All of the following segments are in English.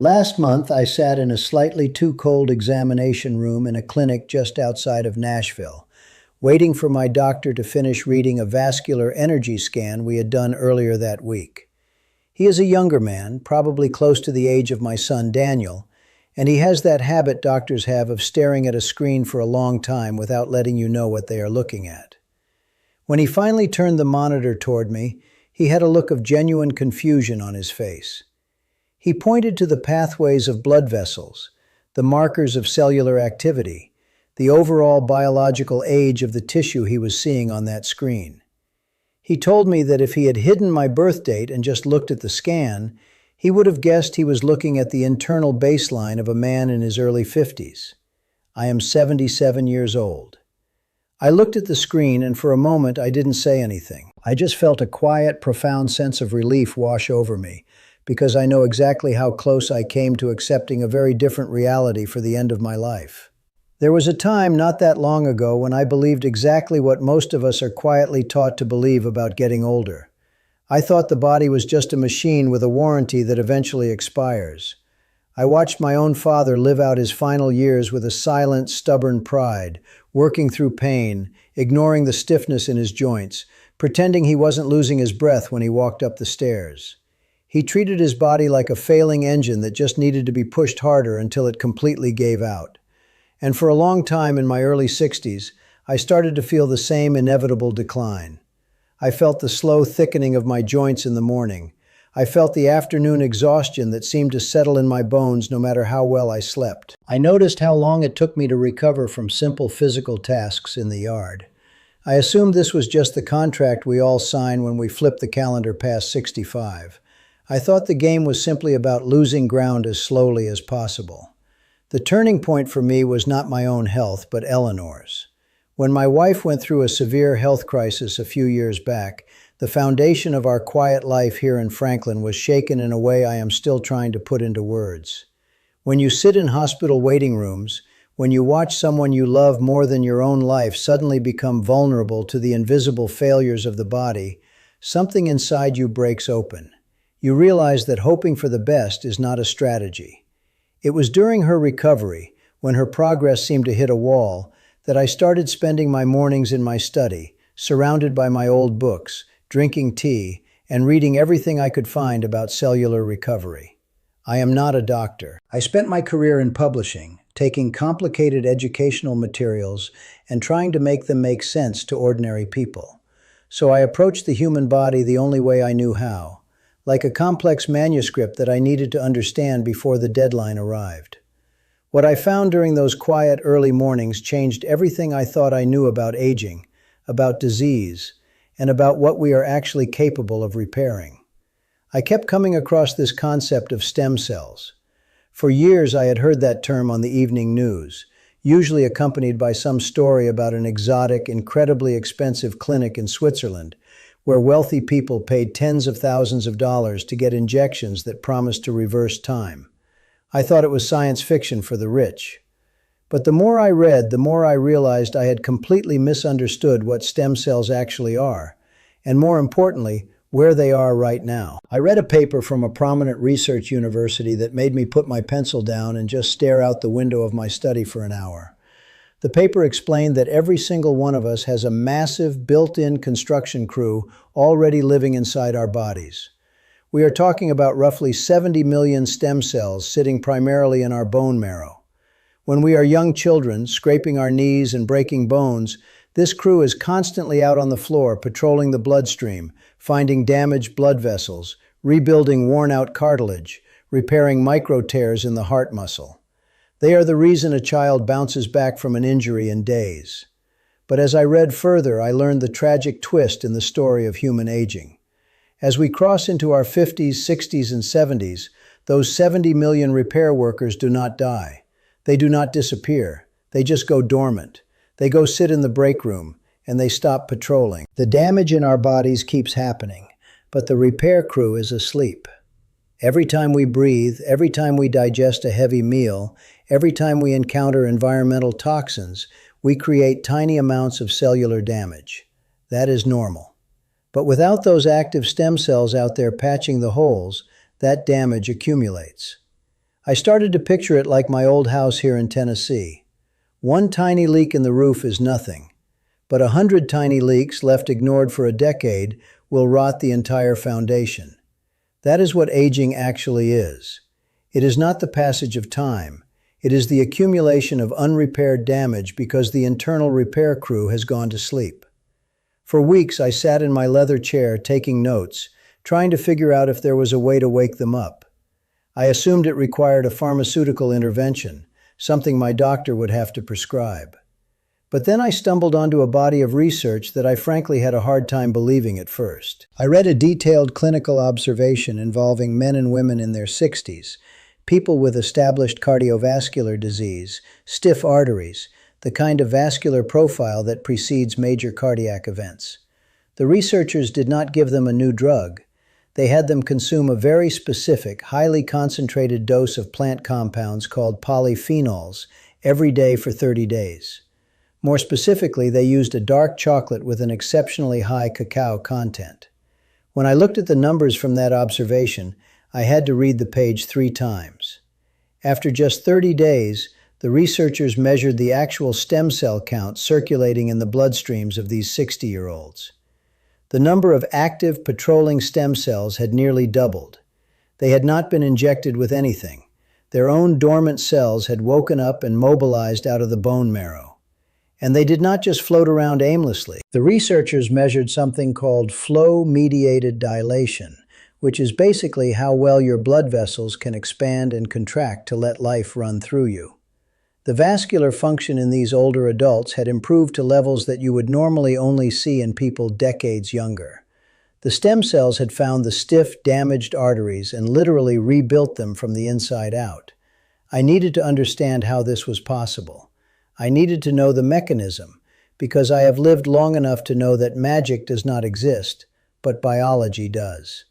Last month, I sat in a slightly too cold examination room in a clinic just outside of Nashville, waiting for my doctor to finish reading a vascular energy scan we had done earlier that week. He is a younger man, probably close to the age of my son Daniel, and he has that habit doctors have of staring at a screen for a long time without letting you know what they are looking at. When he finally turned the monitor toward me, he had a look of genuine confusion on his face. He pointed to the pathways of blood vessels, the markers of cellular activity, the overall biological age of the tissue he was seeing on that screen. He told me that if he had hidden my birth date and just looked at the scan, he would have guessed he was looking at the internal baseline of a man in his early 50s. I am 77 years old. I looked at the screen and for a moment I didn't say anything. I just felt a quiet, profound sense of relief wash over me, because I know exactly how close I came to accepting a very different reality for the end of my life. There was a time not that long ago when I believed exactly what most of us are quietly taught to believe about getting older. I thought the body was just a machine with a warranty that eventually expires. I watched my own father live out his final years with a silent, stubborn pride, working through pain, ignoring the stiffness in his joints, pretending he wasn't losing his breath when he walked up the stairs. He treated his body like a failing engine that just needed to be pushed harder until it completely gave out. And for a long time in my early 60s, I started to feel the same inevitable decline. I felt the slow thickening of my joints in the morning. I felt the afternoon exhaustion that seemed to settle in my bones no matter how well I slept. I noticed how long it took me to recover from simple physical tasks in the yard. I assumed this was just the contract we all sign when we flip the calendar past 65. I thought the game was simply about losing ground as slowly as possible. The turning point for me was not my own health, but Eleanor's. When my wife went through a severe health crisis a few years back, the foundation of our quiet life here in Franklin was shaken in a way I am still trying to put into words. When you sit in hospital waiting rooms, when you watch someone you love more than your own life suddenly become vulnerable to the invisible failures of the body, something inside you breaks open. You realize that hoping for the best is not a strategy. It was during her recovery, when her progress seemed to hit a wall, that I started spending my mornings in my study, surrounded by my old books, drinking tea, and reading everything I could find about cellular recovery. I am not a doctor. I spent my career in publishing, taking complicated educational materials and trying to make them make sense to ordinary people. So I approached the human body the only way I knew how, like a complex manuscript that I needed to understand before the deadline arrived. What I found during those quiet early mornings changed everything I thought I knew about aging, about disease, and about what we are actually capable of repairing. I kept coming across this concept of stem cells. For years I had heard that term on the evening news, usually accompanied by some story about an exotic, incredibly expensive clinic in Switzerland, where wealthy people paid tens of thousands of dollars to get injections that promised to reverse time. I thought it was science fiction for the rich. But the more I read, the more I realized I had completely misunderstood what stem cells actually are, and more importantly, where they are right now. I read a paper from a prominent research university that made me put my pencil down and just stare out the window of my study for an hour. The paper explained that every single one of us has a massive built-in construction crew already living inside our bodies. We are talking about roughly 70 million stem cells sitting primarily in our bone marrow. When we are young children, scraping our knees and breaking bones, this crew is constantly out on the floor patrolling the bloodstream, finding damaged blood vessels, rebuilding worn-out cartilage, repairing micro tears in the heart muscle. They are the reason a child bounces back from an injury in days. But as I read further, I learned the tragic twist in the story of human aging. As we cross into our 50s, 60s, and 70s, those 70 million repair workers do not die. They do not disappear. They just go dormant. They go sit in the break room, and they stop patrolling. The damage in our bodies keeps happening, but the repair crew is asleep. Every time we breathe, every time we digest a heavy meal, every time we encounter environmental toxins, we create tiny amounts of cellular damage. That is normal. But without those active stem cells out there patching the holes, that damage accumulates. I started to picture it like my old house here in Tennessee. One tiny leak in the roof is nothing, but 100 tiny leaks left ignored for a decade will rot the entire foundation. That is what aging actually is. It is not the passage of time. It is the accumulation of unrepaired damage because the internal repair crew has gone to sleep. For weeks, I sat in my leather chair taking notes, trying to figure out if there was a way to wake them up. I assumed it required a pharmaceutical intervention, something my doctor would have to prescribe. But then I stumbled onto a body of research that I frankly had a hard time believing at first. I read a detailed clinical observation involving men and women in their 60s, people with established cardiovascular disease, stiff arteries, the kind of vascular profile that precedes major cardiac events. The researchers did not give them a new drug. They had them consume a very specific, highly concentrated dose of plant compounds called polyphenols every day for 30 days. More specifically, they used a dark chocolate with an exceptionally high cacao content. When I looked at the numbers from that observation, I had to read the page 3 times. After just 30 days, the researchers measured the actual stem cell count circulating in the bloodstreams of these 60-year-olds. The number of active patrolling stem cells had nearly doubled. They had not been injected with anything. Their own dormant cells had woken up and mobilized out of the bone marrow. And they did not just float around aimlessly. The researchers measured something called flow-mediated dilation, which is basically how well your blood vessels can expand and contract to let life run through you. The vascular function in these older adults had improved to levels that you would normally only see in people decades younger. The stem cells had found the stiff, damaged arteries and literally rebuilt them from the inside out. I needed to understand how this was possible. I needed to know the mechanism, because I have lived long enough to know that magic does not exist, but biology does.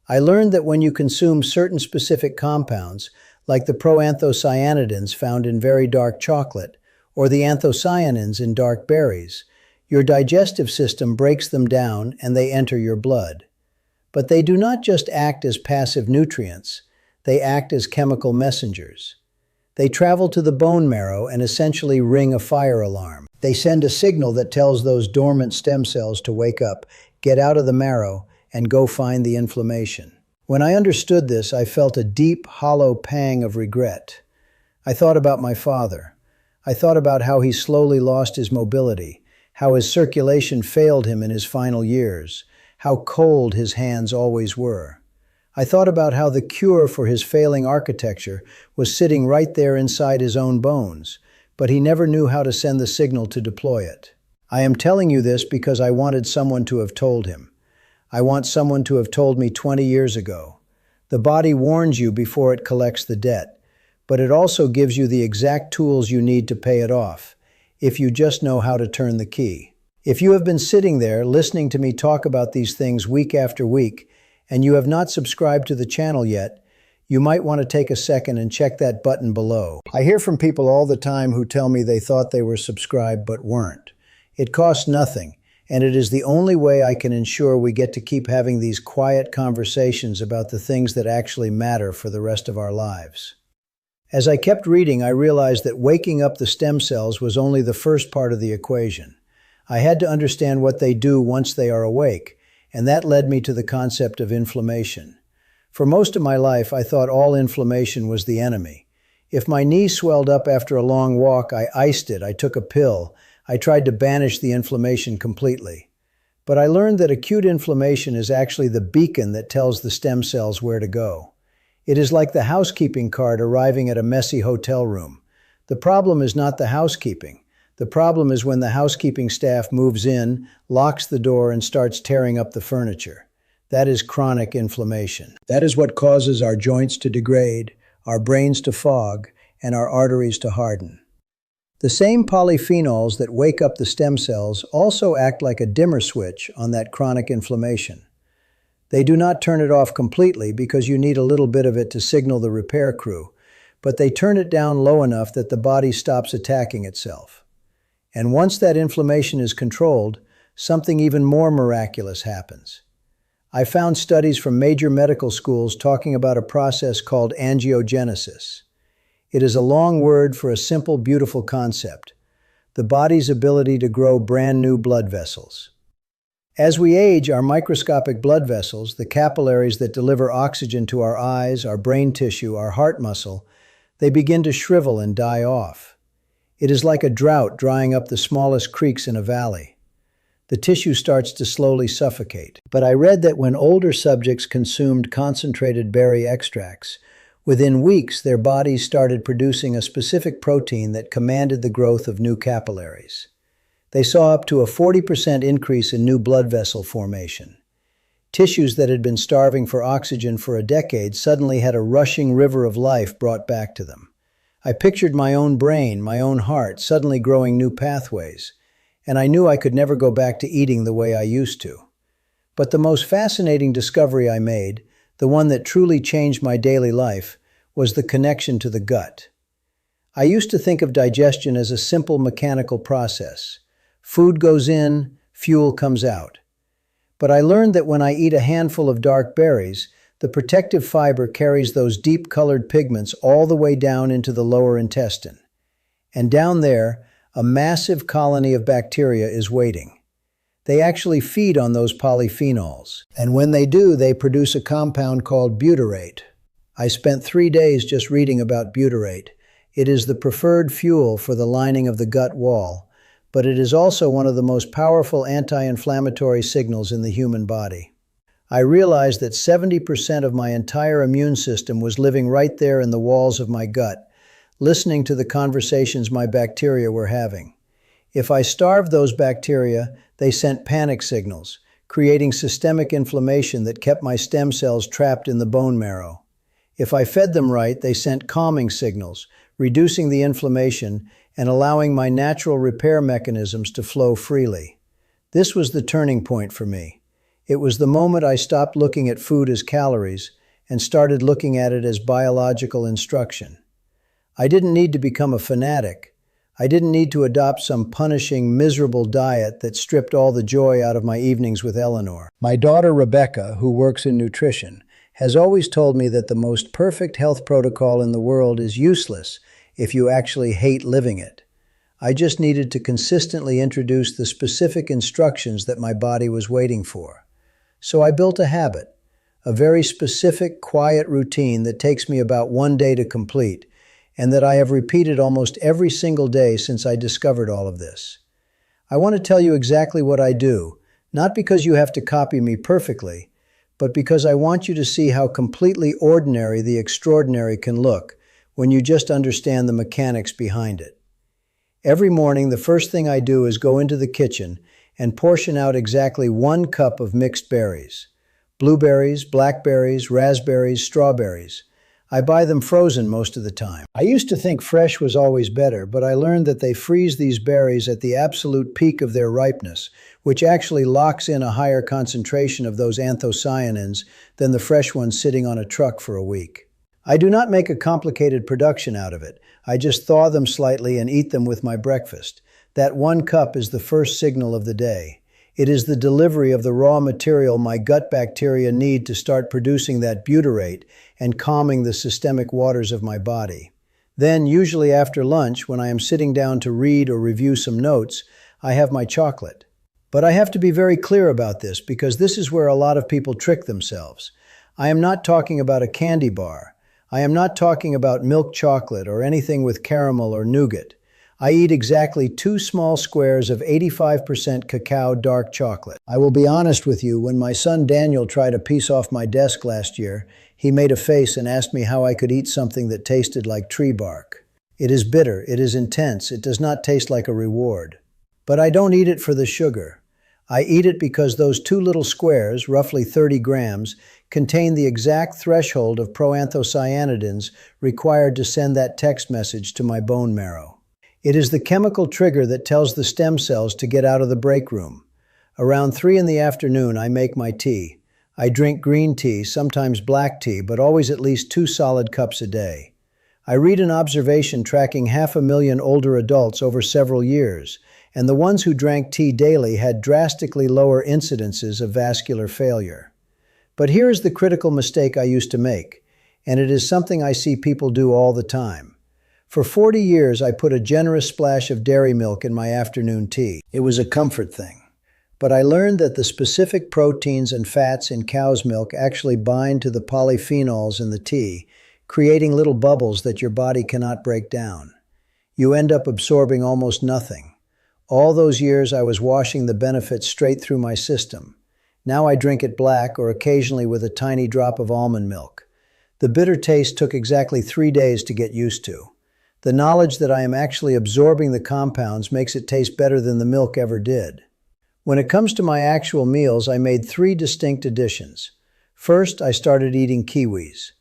I learned that when you consume certain specific compounds, like the proanthocyanidins found in very dark chocolate, or the anthocyanins in dark berries, your digestive system breaks them down and they enter your blood. But they do not just act as passive nutrients, they act as chemical messengers. They travel to the bone marrow and essentially ring a fire alarm. They send a signal that tells those dormant stem cells to wake up, get out of the marrow, and go find the inflammation. When I understood this, I felt a deep, hollow pang of regret. I thought about my father. I thought about how he slowly lost his mobility, how his circulation failed him in his final years, how cold his hands always were. I thought about how the cure for his failing architecture was sitting right there inside his own bones, but he never knew how to send the signal to deploy it. I am telling you this because I wanted someone to have told him. I want someone to have told me 20 years ago. The body warns you before it collects the debt, but it also gives you the exact tools you need to pay it off, if you just know how to turn the key. If you have been sitting there listening to me talk about these things week after week, and you have not subscribed to the channel yet, you might want to take a second and check that button below. I hear from people all the time who tell me they thought they were subscribed but weren't. It costs nothing, and it is the only way I can ensure we get to keep having these quiet conversations about the things that actually matter for the rest of our lives. As I kept reading, I realized that waking up the stem cells was only the first part of the equation. I had to understand what they do once they are awake, and that led me to the concept of inflammation. For most of my life, I thought all inflammation was the enemy. If my knee swelled up after a long walk, I iced it, I took a pill, I tried to banish the inflammation completely. But I learned that acute inflammation is actually the beacon that tells the stem cells where to go. It is like the housekeeping cart arriving at a messy hotel room. The problem is not the housekeeping. The problem is when the housekeeping staff moves in, locks the door, and starts tearing up the furniture. That is chronic inflammation. That is what causes our joints to degrade, our brains to fog, and our arteries to harden. The same polyphenols that wake up the stem cells also act like a dimmer switch on that chronic inflammation. They do not turn it off completely because you need a little bit of it to signal the repair crew, but they turn it down low enough that the body stops attacking itself. And once that inflammation is controlled, something even more miraculous happens. I found studies from major medical schools talking about a process called angiogenesis. It is a long word for a simple, beautiful concept: the body's ability to grow brand new blood vessels. As we age, our microscopic blood vessels, the capillaries that deliver oxygen to our eyes, our brain tissue, our heart muscle, they begin to shrivel and die off. It is like a drought drying up the smallest creeks in a valley. The tissue starts to slowly suffocate. But I read that when older subjects consumed concentrated berry extracts, within weeks their bodies started producing a specific protein that commanded the growth of new capillaries. They saw up to a 40% increase in new blood vessel formation. Tissues that had been starving for oxygen for a decade suddenly had a rushing river of life brought back to them. I pictured my own brain, my own heart, suddenly growing new pathways, and I knew I could never go back to eating the way I used to. But the most fascinating discovery I made, the one that truly changed my daily life, was the connection to the gut. I used to think of digestion as a simple mechanical process. Food goes in, fuel comes out. But I learned that when I eat a handful of dark berries, the protective fiber carries those deep-colored pigments all the way down into the lower intestine. And down there, a massive colony of bacteria is waiting. They actually feed on those polyphenols. And when they do, they produce a compound called butyrate. I spent 3 days just reading about butyrate. It is the preferred fuel for the lining of the gut wall, but it is also one of the most powerful anti-inflammatory signals in the human body. I realized that 70% of my entire immune system was living right there in the walls of my gut, listening to the conversations my bacteria were having. If I starved those bacteria, they sent panic signals, creating systemic inflammation that kept my stem cells trapped in the bone marrow. If I fed them right, they sent calming signals, reducing the inflammation and allowing my natural repair mechanisms to flow freely. This was the turning point for me. It was the moment I stopped looking at food as calories and started looking at it as biological instruction. I didn't need to become a fanatic. I didn't need to adopt some punishing, miserable diet that stripped all the joy out of my evenings with Eleanor. My daughter Rebecca, who works in nutrition, has always told me that the most perfect health protocol in the world is useless if you actually hate living it. I just needed to consistently introduce the specific instructions that my body was waiting for. So I built a habit, a very specific, quiet routine that takes me about 1 day to complete, and that I have repeated almost every single day since I discovered all of this. I want to tell you exactly what I do, not because you have to copy me perfectly, but because I want you to see how completely ordinary the extraordinary can look when you just understand the mechanics behind it. Every morning, the first thing I do is go into the kitchen and portion out exactly 1 cup of mixed berries. Blueberries, blackberries, raspberries, strawberries. I buy them frozen most of the time. I used to think fresh was always better, but I learned that they freeze these berries at the absolute peak of their ripeness, which actually locks in a higher concentration of those anthocyanins than the fresh ones sitting on a truck for a week. I do not make a complicated production out of it. I just thaw them slightly and eat them with my breakfast. That 1 cup is the first signal of the day. It is the delivery of the raw material my gut bacteria need to start producing that butyrate and calming the systemic waters of my body. Then, usually after lunch, when I am sitting down to read or review some notes, I have my chocolate. But I have to be very clear about this because this is where a lot of people trick themselves. I am not talking about a candy bar. I am not talking about milk chocolate or anything with caramel or nougat. I eat exactly 2 small squares of 85% cacao dark chocolate. I will be honest with you, when my son Daniel tried a piece off my desk last year, he made a face and asked me how I could eat something that tasted like tree bark. It is bitter, it is intense, it does not taste like a reward. But I don't eat it for the sugar. I eat it because those 2 little squares, roughly 30 grams, contain the exact threshold of proanthocyanidins required to send that text message to my bone marrow. It is the chemical trigger that tells the stem cells to get out of the break room. Around 3 in the afternoon, I make my tea. I drink green tea, sometimes black tea, but always at least 2 solid cups a day. I read an observation tracking 500,000 older adults over several years, and the ones who drank tea daily had drastically lower incidences of vascular failure. But here is the critical mistake I used to make, and it is something I see people do all the time. For 40 years, I put a generous splash of dairy milk in my afternoon tea. It was a comfort thing. But I learned that the specific proteins and fats in cow's milk actually bind to the polyphenols in the tea, creating little bubbles that your body cannot break down. You end up absorbing almost nothing. All those years I was washing the benefits straight through my system. Now I drink it black or occasionally with a tiny drop of almond milk. The bitter taste took exactly 3 days to get used to. The knowledge that I am actually absorbing the compounds makes it taste better than the milk ever did. When it comes to my actual meals, I made 3 distinct additions. First, I started eating kiwis.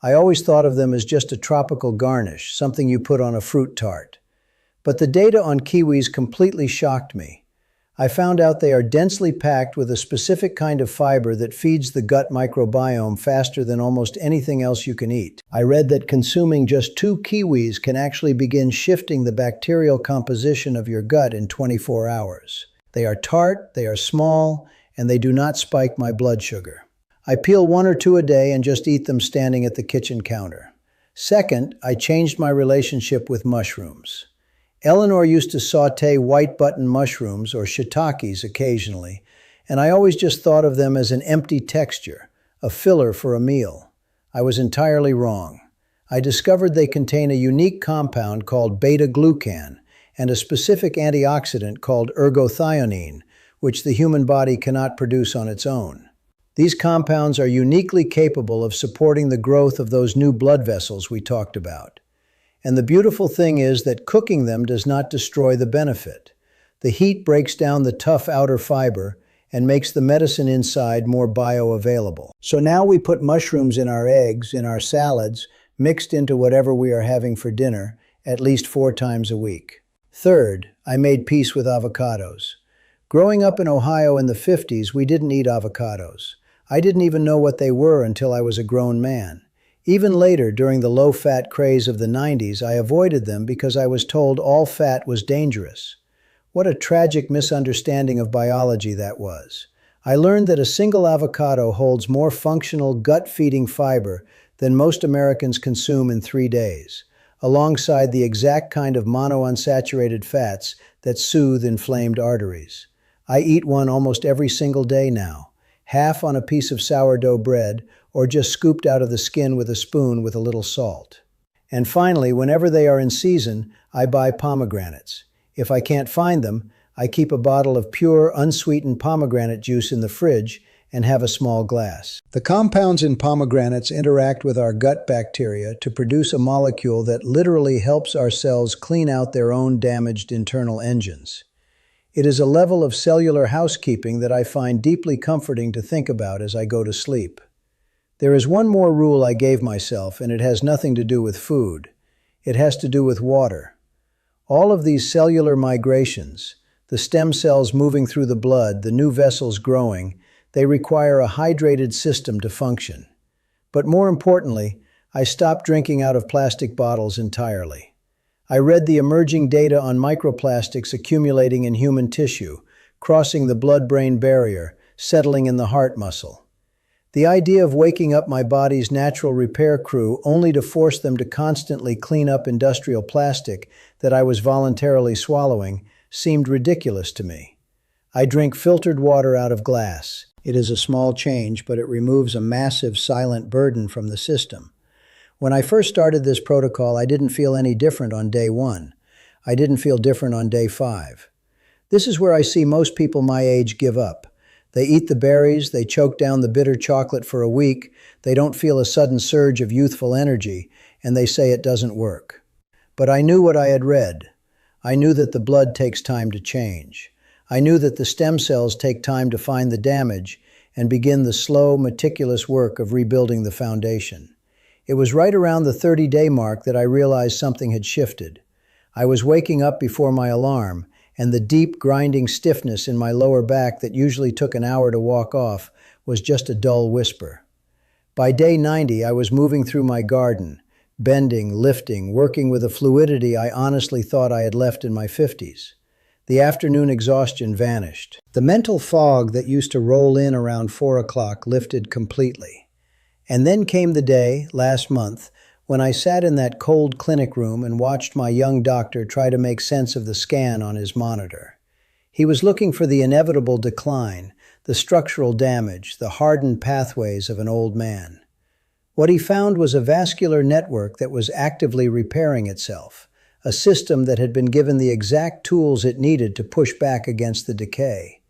I always thought of them as just a tropical garnish, something you put on a fruit tart. But the data on kiwis completely shocked me. I found out they are densely packed with a specific kind of fiber that feeds the gut microbiome faster than almost anything else you can eat. I read that consuming just 2 kiwis can actually begin shifting the bacterial composition of your gut in 24 hours. They are tart, they are small, and they do not spike my blood sugar. I peel 1 or 2 a day and just eat them standing at the kitchen counter. Second, I changed my relationship with mushrooms. Eleanor used to saute white button mushrooms, or shiitakes, occasionally, and I always just thought of them as an empty texture, a filler for a meal. I was entirely wrong. I discovered they contain a unique compound called beta-glucan and a specific antioxidant called ergothioneine, which the human body cannot produce on its own. These compounds are uniquely capable of supporting the growth of those new blood vessels we talked about. And the beautiful thing is that cooking them does not destroy the benefit. The heat breaks down the tough outer fiber and makes the medicine inside more bioavailable. So now we put mushrooms in our eggs, in our salads, mixed into whatever we are having for dinner, at least 4 times a week. Third, I made peace with avocados. Growing up in Ohio in the 50s, we didn't eat avocados. I didn't even know what they were until I was a grown man. Even later, during the low-fat craze of the 90s, I avoided them because I was told all fat was dangerous. What a tragic misunderstanding of biology that was. I learned that a single avocado holds more functional gut-feeding fiber than most Americans consume in 3 days, alongside the exact kind of monounsaturated fats that soothe inflamed arteries. I eat one almost every single day now, half on a piece of sourdough bread, or just scooped out of the skin with a spoon with a little salt. And finally, whenever they are in season, I buy pomegranates. If I can't find them, I keep a bottle of pure, unsweetened pomegranate juice in the fridge and have a small glass. The compounds in pomegranates interact with our gut bacteria to produce a molecule that literally helps our cells clean out their own damaged internal engines. It is a level of cellular housekeeping that I find deeply comforting to think about as I go to sleep. There is one more rule I gave myself, and it has nothing to do with food. It has to do with water. All of these cellular migrations, the stem cells moving through the blood, the new vessels growing, they require a hydrated system to function. But more importantly, I stopped drinking out of plastic bottles entirely. I read the emerging data on microplastics accumulating in human tissue, crossing the blood-brain barrier, settling in the heart muscle. The idea of waking up my body's natural repair crew only to force them to constantly clean up industrial plastic that I was voluntarily swallowing seemed ridiculous to me. I drink filtered water out of glass. It is a small change, but it removes a massive silent burden from the system. When I first started this protocol, I didn't feel any different on day 1. I didn't feel different on day 5. This is where I see most people my age give up. They eat the berries, they choke down the bitter chocolate for a week, they don't feel a sudden surge of youthful energy, and they say it doesn't work. But I knew what I had read. I knew that the blood takes time to change. I knew that the stem cells take time to find the damage and begin the slow, meticulous work of rebuilding the foundation. It was right around the 30-day mark that I realized something had shifted. I was waking up before my alarm, and the deep, grinding stiffness in my lower back that usually took an hour to walk off was just a dull whisper. By day 90, I was moving through my garden, bending, lifting, working with a fluidity I honestly thought I had left in my 50s. The afternoon exhaustion vanished. The mental fog that used to roll in around 4 o'clock lifted completely. And then came the day, last month, when I sat in that cold clinic room and watched my young doctor try to make sense of the scan on his monitor. He was looking for the inevitable decline, the structural damage, the hardened pathways of an old man. What he found was a vascular network that was actively repairing itself, a system that had been given the exact tools it needed to push back against the decay.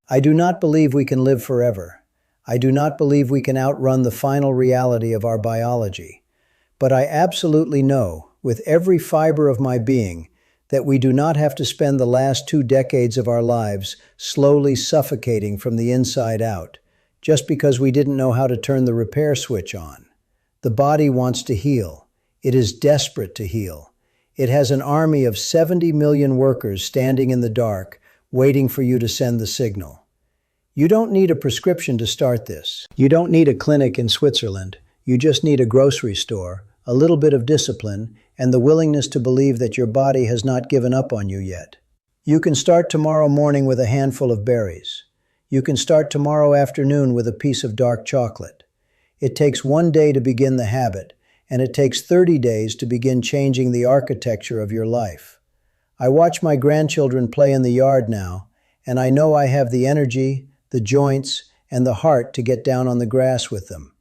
I do not believe we can live forever. I do not believe we can outrun the final reality of our biology. But I absolutely know, with every fiber of my being, that we do not have to spend the last 2 decades of our lives slowly suffocating from the inside out, just because we didn't know how to turn the repair switch on. The body wants to heal. It is desperate to heal. It has an army of 70 million workers standing in the dark, waiting for you to send the signal. You don't need a prescription to start this. You don't need a clinic in Switzerland. You just need a grocery store, a little bit of discipline, and the willingness to believe that your body has not given up on you yet. You can start tomorrow morning with a handful of berries. You can start tomorrow afternoon with a piece of dark chocolate. It takes 1 day to begin the habit, and it takes 30 days to begin changing the architecture of your life. I watch my grandchildren play in the yard now, and I know I have the energy, the joints, and the heart to get down on the grass with them.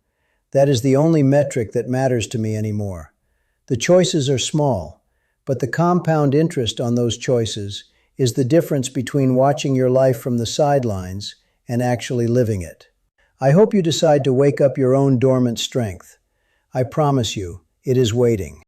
That is the only metric that matters to me anymore. The choices are small, but the compound interest on those choices is the difference between watching your life from the sidelines and actually living it. I hope you decide to wake up your own dormant strength. I promise you, it is waiting.